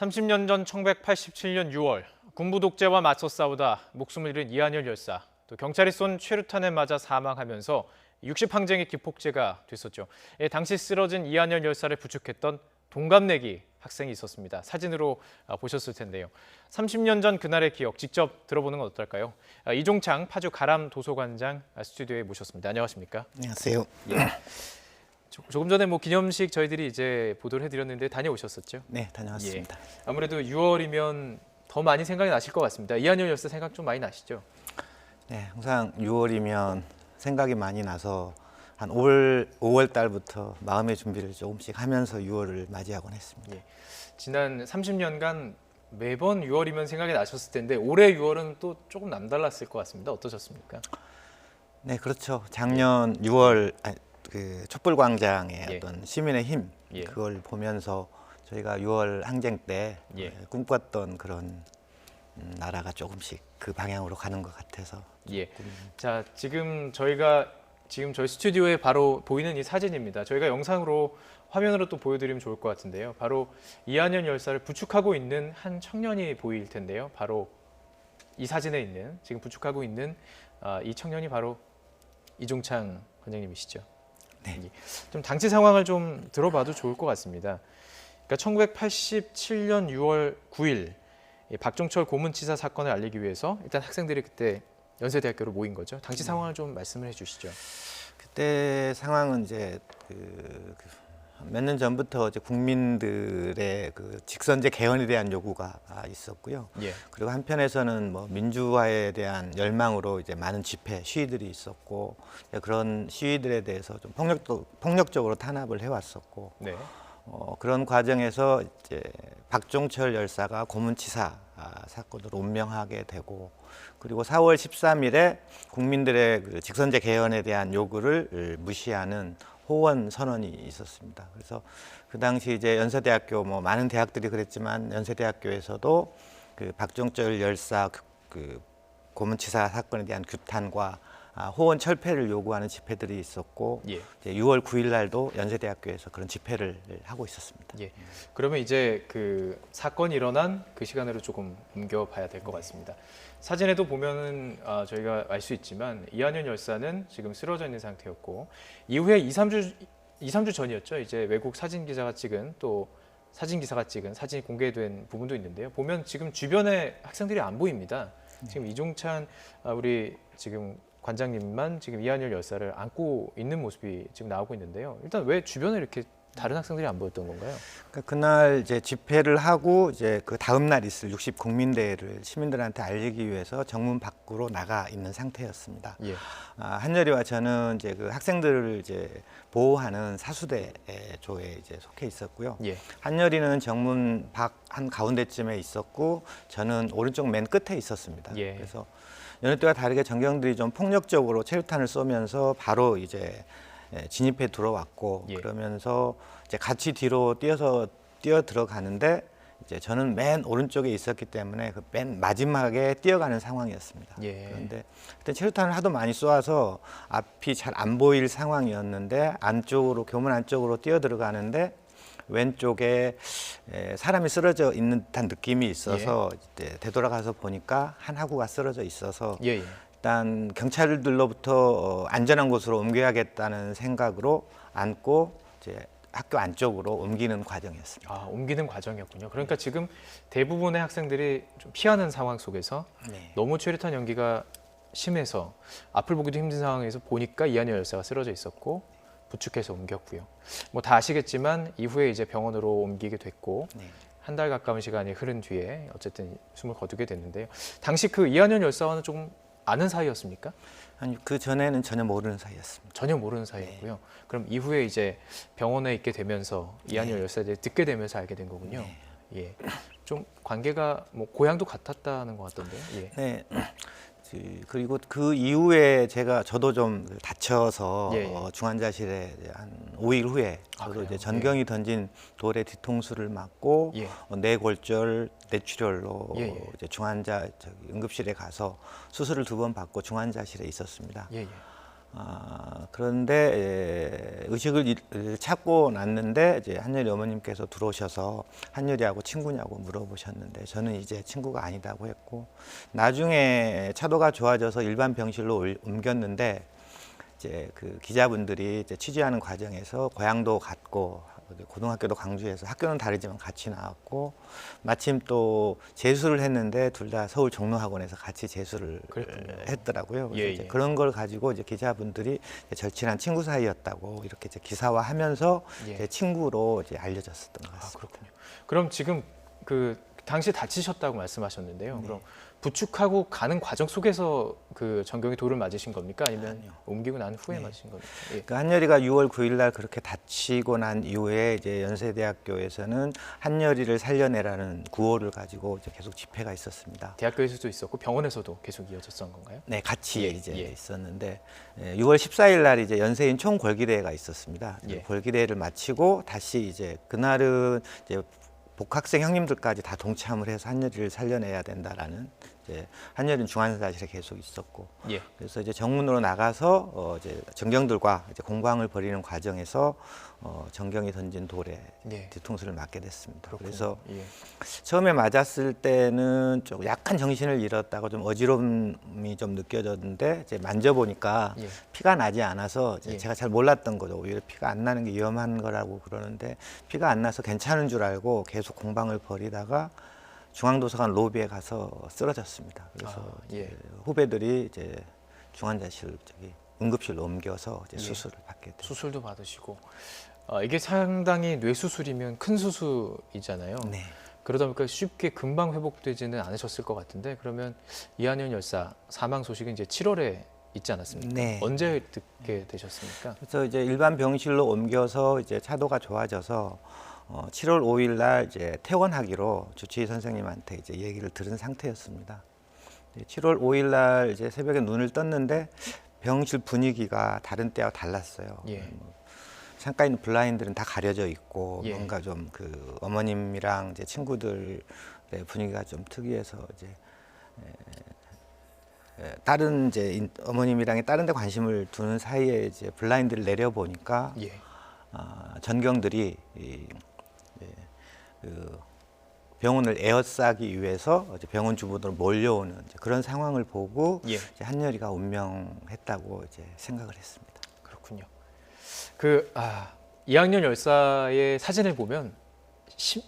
30년 전 1987년 6월 군부 독재와 맞서 싸우다 목숨을 잃은 이한열 열사, 또 경찰이 쏜 최루탄에 맞아 사망하면서 60항쟁의 기폭제가 됐었죠. 당시 쓰러진 이한열 열사를 부축했던 동갑내기 학생이 있었습니다. 사진으로 보셨을 텐데요. 30년 전 그날의 기억 직접 들어보는 건 어떨까요? 이종창 파주 가람 도서관장 스튜디오에 모셨습니다. 안녕하십니까? 안녕하세요. 예. 조금 전에 기념식 저희들이 이제 보도를 해드렸는데 다녀오셨었죠? 네, 다녀왔습니다. 예. 아무래도 6월이면 더 많이 생각이 나실 것 같습니다. 이한열 열사 생각 좀 많이 나시죠? 네, 항상 6월이면 생각이 많이 나서 한 5월 달부터 마음의 준비를 조금씩 하면서 6월을 맞이하곤 했습니다. 예. 지난 30년간 매번 6월이면 생각이 나셨을 텐데 올해 6월은 또 조금 남달랐을 것 같습니다. 어떠셨습니까? 네, 그렇죠. 작년 6월 그 촛불광장의 예. 어떤 시민의 힘 예. 그걸 보면서 저희가 6월 항쟁 때 예. 꿈꿨던 그런 나라가 조금씩 그 방향으로 가는 것 같아서. 예. 자, 지금 저희 스튜디오에 바로 보이는 이 사진입니다. 저희가 영상으로 화면으로 또 보여드리면 좋을 것 같은데요. 바로 이한열 열사를 부축하고 있는 한 청년이 보일 텐데요. 바로 이 사진에 있는 지금 부축하고 있는 이 청년이 바로 이종창 관장님이시죠. 네. 예. 좀 당시 상황을 좀 들어봐도 좋을 것 같습니다. 그러니까 1987년 6월 9일 박종철 고문치사 사건을 알리기 위해서 일단 학생들이 그때 연세대학교로 모인 거죠. 당시 상황을 좀 말씀을 해주시죠. 그때 상황은 이제 몇 년 전부터 이제 국민들의 그 직선제 개헌에 대한 요구가 있었고요. 예. 그리고 한편에서는 민주화에 대한 열망으로 이제 많은 집회, 시위들이 있었고 그런 시위들에 대해서 좀 폭력적으로 탄압을 해왔었고 네. 그런 과정에서 이제 박종철 열사가 고문치사 사건으로 운명하게 되고 그리고 4월 13일에 국민들의 그 직선제 개헌에 대한 요구를 무시하는 호원 선언이 있었습니다. 그래서 그 당시 이제 연세대학교 많은 대학들이 그랬지만 연세대학교에서도 그 박종철 열사 그 고문치사 사건에 대한 규탄과 호원 철폐를 요구하는 집회들이 있었고 예. 이제 6월 9일 날도 연세대학교에서 그런 집회를 하고 있었습니다. 예. 그러면 이제 그 사건이 일어난 그 시간으로 조금 옮겨봐야 될 것 같습니다. 사진에도 보면은 저희가 알 수 있지만 이한열 열사는 지금 쓰러져 있는 상태였고 이후에 2, 3주 전이었죠. 이제 외국 사진 기자가 찍은 또 사진 기사가 찍은 사진이 공개된 부분도 있는데요. 보면 지금 주변에 학생들이 안 보입니다. 지금 이종찬 우리 지금 관장님만 지금 이한열 열사를 안고 있는 모습이 지금 나오고 있는데요. 일단 왜 주변에 이렇게 다른 학생들이 안 보였던 건가요? 그러니까 그날 이제 집회를 하고 이제 그 다음 날 있을 60 국민대회를 시민들한테 알리기 위해서 정문 밖으로 나가 있는 상태였습니다. 예. 한열이와 저는 이제 그 학생들을 이제 보호하는 사수대 조에 이제 속해 있었고요. 예. 한열이는 정문 밖 한 가운데쯤에 있었고 저는 오른쪽 맨 끝에 있었습니다. 예. 그래서 여느 때와 다르게 전경들이 좀 폭력적으로 체류탄을 쏘면서 바로 이제 진입해 들어왔고 예. 그러면서 이제 같이 뒤로 뛰어 들어가는데 이제 저는 맨 오른쪽에 있었기 때문에 그 맨 마지막에 뛰어가는 상황이었습니다. 예. 그런데 그때 체류탄을 하도 많이 쏘아서 앞이 잘 안 보일 상황이었는데 안쪽으로 교문 안쪽으로 뛰어 들어가는데 왼쪽에 사람이 쓰러져 있는 듯한 느낌이 있어서 이제 되돌아가서 보니까 한 학우가 쓰러져 있어서 예. 예. 일단 경찰들로부터 안전한 곳으로 옮겨야겠다는 생각으로 안고 이제 학교 안쪽으로 옮기는 과정이었습니다. 옮기는 과정이었군요. 그러니까 지금 대부분의 학생들이 좀 피하는 상황 속에서 네. 너무 최루탄 연기가 심해서 앞을 보기도 힘든 상황에서 보니까 이한열 열사가 쓰러져 있었고 부축해서 옮겼고요. 다 아시겠지만 이후에 이제 병원으로 옮기게 됐고 네. 한 달 가까운 시간이 흐른 뒤에 어쨌든 숨을 거두게 됐는데요. 당시 그 이한열 열사와는 조금 아는 사이였습니까? 아니 그 전에는 전혀 모르는 사이였습니다. 전혀 모르는 사이였고요. 그럼 이후에 이제 병원에 있게 되면서 이한열 열사에 대해 듣게 되면서 알게 된 거군요. 예, 좀 관계가 고향도 같았다는 것 같던데요. 예. 네. 그리고 그 이후에 저도 좀 다쳐서 중환자실에 한 5일 후에 저도 이제 전경이 던진 돌에 뒤통수를 맞고 뇌골절, 뇌출혈로 이제 응급실에 가서 수술을 2번 받고 중환자실에 있었습니다. 그런데 의식을 찾고 났는데 이제 한열이 어머님께서 들어오셔서 한열이하고 친구냐고 물어보셨는데 저는 이제 친구가 아니다고 했고, 나중에 차도가 좋아져서 일반 병실로 옮겼는데 이제 그 기자분들이 이제 취재하는 과정에서 고향도 같고 고등학교도 광주에서 학교는 다르지만 같이 나왔고, 마침 또 재수를 했는데 둘 다 서울 종로학원에서 같이 재수를 그랬군요. 했더라고요. 그래서 예, 이제 예. 그런 걸 가지고 이제 기자분들이 이제 절친한 친구 사이였다고 이렇게 이제 기사화하면서 예. 이제 친구로 이제 알려졌었던 것 아, 같습니다. 그렇군요. 그럼 지금 그 당시 다치셨다고 말씀하셨는데요. 네. 그럼 부축하고 가는 과정 속에서 그 전경이 돌을 맞으신 겁니까? 아니면 아니요. 옮기고 난 후에 네. 맞으신 겁니까? 예. 그러니까 한열이가 6월 9일 날 그렇게 다치고 난 이후에 이제 연세대학교에서는 한열이를 살려내라는 구호를 가지고 이제 계속 집회가 있었습니다. 대학교에서도 있었고 병원에서도 계속 이어졌던 건가요? 네, 같이 예, 이제 예. 있었는데 6월 14일 날 이제 연세인 총궐기대회가 있었습니다. 예. 벌기대회를 마치고 다시 이제 그날은 이제 복학생 형님들까지 다 동참을 해서 한열이를 살려내야 된다라는, 이제 한열이는 중환자실에 계속 있었고, 예. 그래서 이제 정문으로 나가서 이제 전경들과 이제 공방을 벌이는 과정에서 전경이 던진 돌에 예. 뒤통수를 맞게 됐습니다. 그렇군요. 그래서 예. 처음에 맞았을 때는 좀 약간 정신을 잃었다고 좀 어지러움이 좀 느껴졌는데, 이제 만져보니까 예. 피가 나지 않아서 이제 예. 제가 잘 몰랐던 거죠. 오히려 피가 안 나는 게 위험한 거라고 그러는데, 피가 안 나서 괜찮은 줄 알고 계속 공방을 벌이다가 중앙도서관 로비에 가서 쓰러졌습니다. 그래서 아, 예. 이제 후배들이 이제 중환자실 응급실로 옮겨서 이제 예. 수술을 받게 됐습니다. 수술도 받으시고 이게 상당히 뇌 수술이면 큰 수술이잖아요. 네. 그러다 보니까 쉽게 금방 회복되지는 않으셨을 것 같은데, 그러면 이한현 열사 사망 소식은 이제 7월에 있지 않았습니까? 네. 언제 듣게 되셨습니까? 그래서 이제 일반 병실로 옮겨서 이제 차도가 좋아져서 7월 5일 날 이제 퇴원하기로 주치의 선생님한테 이제 얘기를 들은 상태였습니다. 7월 5일 날 이제 새벽에 눈을 떴는데 병실 분위기가 다른 때와 달랐어요. 예. 창가에 있는 블라인들은 다 가려져 있고, 예. 뭔가 좀 그 어머님이랑 이제 친구들의 분위기가 좀 특이해서 이제 다른 이제 어머님이랑 다른 데 관심을 두는 사이에 이제 블라인드를 내려 보니까 예. 전경들이 그 병원을 에워싸기 위해서 이제 병원 주부들 몰려오는 이제 그런 상황을 보고 예. 이제 한열이가 운명했다고 이제 생각을 했습니다. 그렇군요. 이학년 열사의 사진을 보면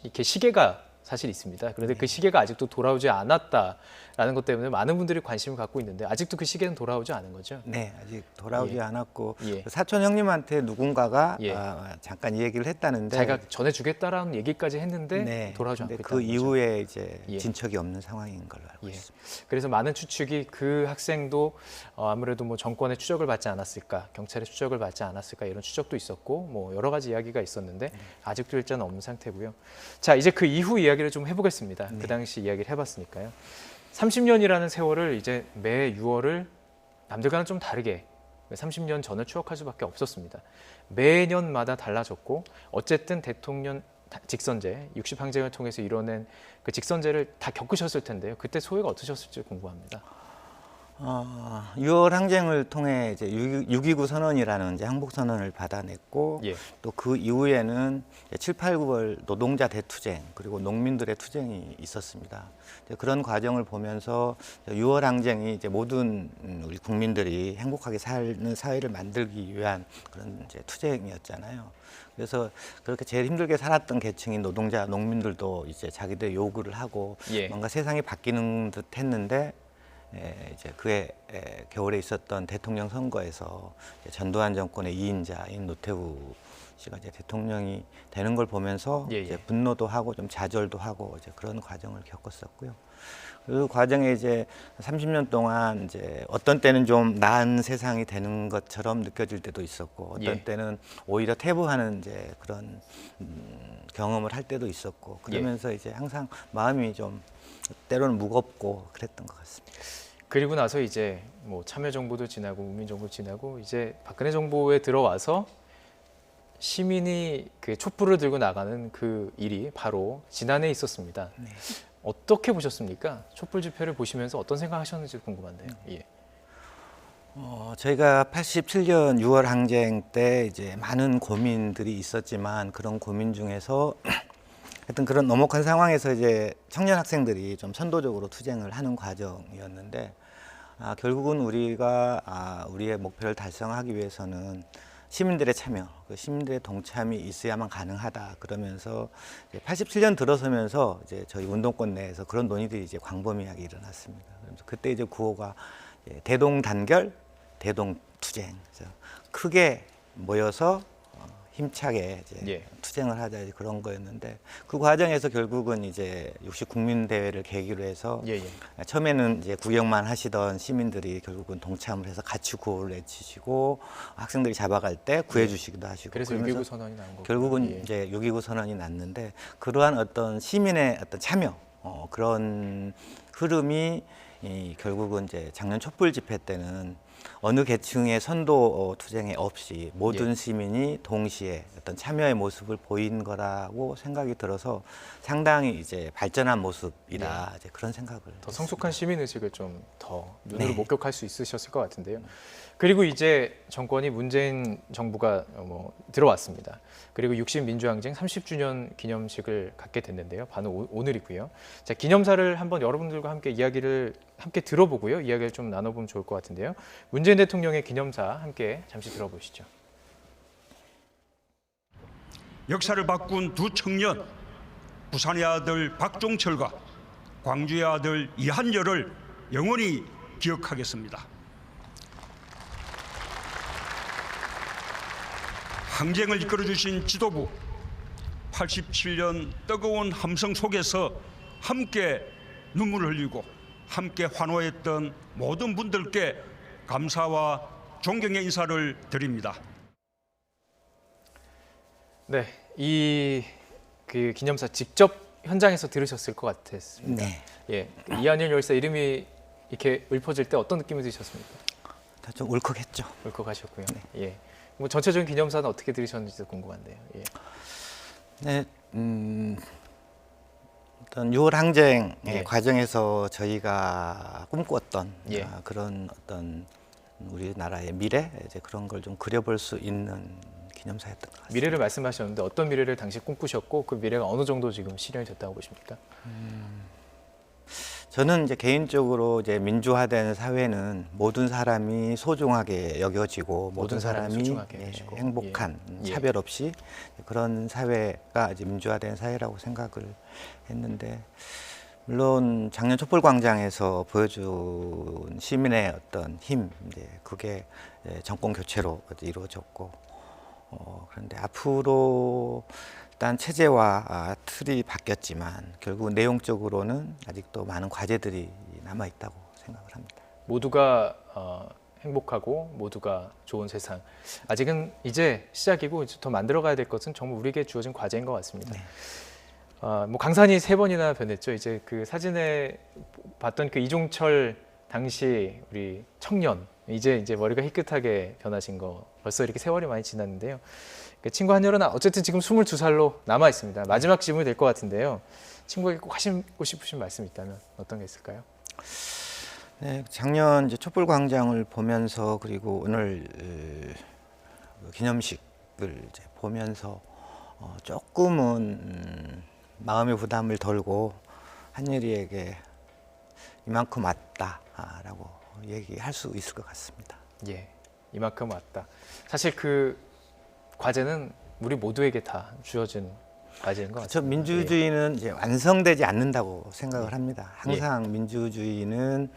이렇게 시계가 사실 있습니다. 그런데 그 시계가 아직도 돌아오지 않았다라는 것 때문에 많은 분들이 관심을 갖고 있는데, 아직도 그 시계는 돌아오지 않은 거죠? 네, 아직 돌아오지 예. 않았고, 예. 그 사촌 형님한테 누군가가 예. 잠깐 이 얘기를 했다는데, 자기가 전해주겠다라는 얘기까지 했는데 네, 돌아오지 않고 근데 있다는 그 거죠. 이후에 이제 예. 진척이 없는 상황인 걸로 알고 예. 있습니다. 그래서 많은 추측이 그 학생도 아무래도 뭐 정권의 추적을 받지 않았을까, 경찰의 추적을 받지 않았을까, 이런 추적도 있었고 뭐 여러 가지 이야기가 있었는데 아직도 일자는 없는 상태고요. 자, 이제 그 이후 이야기를 좀 해보겠습니다. 그 당시 이야기를 해봤으니까요. 30년이라는 세월을 이제 매 6월을 남들과는 좀 다르게 30년 전을 추억할 수밖에 없었습니다. 매년마다 달라졌고, 어쨌든 대통령 직선제, 60항쟁을 통해서 이뤄낸 그 직선제를 다 겪으셨을 텐데요. 그때 소회가 어떠셨을지 궁금합니다. 6월 항쟁을 통해 이제 6.29 선언이라는 이제 항복 선언을 받아냈고, 예. 또 그 이후에는 7, 8, 9월 노동자 대투쟁 그리고 농민들의 투쟁이 있었습니다. 이제 그런 과정을 보면서 6월 항쟁이 이제 모든 우리 국민들이 행복하게 사는 사회를 만들기 위한 그런 이제 투쟁이었잖아요. 그래서 그렇게 제일 힘들게 살았던 계층인 노동자, 농민들도 이제 자기들 요구를 하고 예. 뭔가 세상이 바뀌는 듯 했는데, 이제 그해 겨울에 있었던 대통령 선거에서 이제 전두환 정권의 2인자인 노태우 씨가 이제 대통령이 되는 걸 보면서 예, 예. 이제 분노도 하고 좀 좌절도 하고 이제 그런 과정을 겪었었고요. 그 과정에 이제 30년 동안 이제 어떤 때는 좀 나은 세상이 되는 것처럼 느껴질 때도 있었고, 어떤 예. 때는 오히려 퇴보하는 이제 그런 경험을 할 때도 있었고, 그러면서 이제 항상 마음이 좀 때로는 무겁고 그랬던 것 같습니다. 그리고 나서 이제 뭐 참여정부도 지나고 국민정부 지나고 이제 박근혜 정부에 들어와서 시민이 그 촛불을 들고 나가는 그 일이 바로 지난해 있었습니다. 네. 어떻게 보셨습니까? 촛불 집회를 보시면서 어떤 생각하셨는지 궁금한데요. 예. 저희가 87년 6월 항쟁 때 이제 많은 고민들이 있었지만 그런 고민 중에서 하여튼 그런 넘혹한 상황에서 이제 청년 학생들이 좀 선도적으로 투쟁을 하는 과정이었는데 결국은 우리가 우리의 목표를 달성하기 위해서는 시민들의 참여, 시민들의 동참이 있어야만 가능하다. 그러면서 87년 들어서면서 이제 저희 운동권 내에서 그런 논의들이 이제 광범위하게 일어났습니다. 그래서 그때 이제 구호가 대동단결, 대동투쟁. 그래서 크게 모여서 힘차게 이제 투쟁을 하자 그런 거였는데 그 과정에서 결국은 이제 60 국민대회를 계기로 해서 처음에는 이제 구경만 하시던 시민들이 결국은 동참을 해서 같이 구호를 외치시고 학생들이 잡아갈 때 구해주시기도 하시고 그래서 6.29 선언이 나온 거고 결국은 이제 6.29 선언이 났는데 그러한 어떤 시민의 어떤 참여 그런 흐름이 결국은 이제 작년 촛불 집회 때는 어느 계층의 선도 투쟁에 없이 모든 시민이 동시에 어떤 참여의 모습을 보인 거라고 생각이 들어서 상당히 이제 발전한 모습이다 이제 그런 생각을 더 성숙한 시민 의식을 좀 더 눈으로 목격할 수 있으셨을 것 같은데요. 그리고 이제 정권이 문재인 정부가 들어왔습니다. 그리고 60 민주항쟁 30주년 기념식을 갖게 됐는데요. 바로 오늘이고요. 자, 기념사를 한번 여러분들과 함께 이야기를 들어보고요. 이야기를 좀 나눠보면 좋을 것 같은데요. 문재인 대통령의 기념사 함께 잠시 들어보시죠. 역사를 바꾼 두 청년, 부산의 아들 박종철과 광주의 아들 이한열을 영원히 기억하겠습니다. 항쟁을 이끌어주신 지도부, 87년 뜨거운 함성 속에서 함께 눈물을 흘리고 함께 환호했던 모든 분들께 감사와 존경의 인사를 드립니다. 네, 이 기념사 직접 현장에서 들으셨을 것 같았습니다. 네. 예, 이한열 열사 이름이 이렇게 읊어질 때 어떤 느낌이 드셨습니까? 다 좀 울컥했죠. 울컥하셨고요. 예. 뭐 전체적인 기념사는 어떻게 들으셨는지도 궁금한데요. 예. 네, 어떤 6월 항쟁 과정에서 저희가 꿈꿨던 그런 어떤 우리나라의 미래 이제 그런 걸 좀 그려볼 수 있는 기념사였던 것 같습니다. 미래를 말씀하셨는데 어떤 미래를 당시 꿈꾸셨고 그 미래가 어느 정도 지금 실현이 됐다고 보십니까? 저는 이제 개인적으로 이제 민주화된 사회는 모든 사람이 소중하게 여겨지고 모든 사람이 소중하게 여겨지고, 행복한 차별 없이 그런 사회가 이제 민주화된 사회라고 생각을 했는데 물론 작년 촛불광장에서 보여준 시민의 어떤 힘 이제 그게 정권 교체로 이루어졌고 그런데 앞으로 일단 체제와 틀이 바뀌었지만 결국 내용적으로는 아직도 많은 과제들이 남아 있다고 생각을 합니다. 모두가 행복하고 모두가 좋은 세상. 아직은 이제 시작이고 더 만들어가야 될 것은 정말 우리에게 주어진 과제인 것 같습니다. 뭐 강산이 3번이나 변했죠. 이제 그 사진에 봤던 그 이종철 당시 우리 청년 이제 머리가 희끗하게 변하신 거 벌써 이렇게 세월이 많이 지났는데요. 그 친구 한열은 어쨌든 지금 22살로 남아 있습니다. 마지막 질문이 될 것 같은데요. 친구에게 꼭 하시고 싶으신 말씀 있다면 어떤 게 있을까요? 네, 작년 이제 촛불광장을 보면서 그리고 오늘 기념식을 이제 보면서 조금은 마음의 부담을 덜고 한예리에게 이만큼 왔다라고 얘기할 수 있을 것 같습니다. 예, 이만큼 왔다. 사실 그 과제는 우리 모두에게 다 주어진 과제인 것 같습니다. 민주주의는 이제 완성되지 않는다고 생각을 합니다. 항상 민주주의는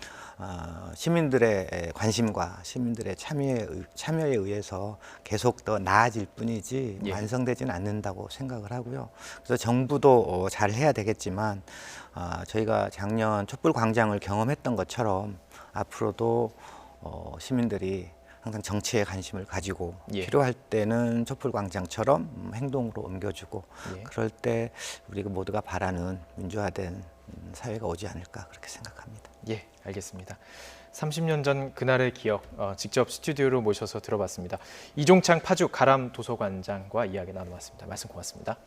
시민들의 관심과 시민들의 참여에 의해서 계속 더 나아질 뿐이지 완성되지는 않는다고 생각을 하고요. 그래서 정부도 잘 해야 되겠지만 저희가 작년 촛불광장을 경험했던 것처럼 앞으로도 시민들이 항상 정치에 관심을 가지고 필요할 때는 촛불광장처럼 행동으로 옮겨주고 그럴 때 우리가 모두가 바라는 민주화된 사회가 오지 않을까 그렇게 생각합니다. 예, 알겠습니다. 30년 전 그날의 기억 직접 스튜디오로 모셔서 들어봤습니다. 이종창 파주 가람 도서관장과 이야기 나눠봤습니다. 말씀 고맙습니다.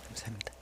감사합니다.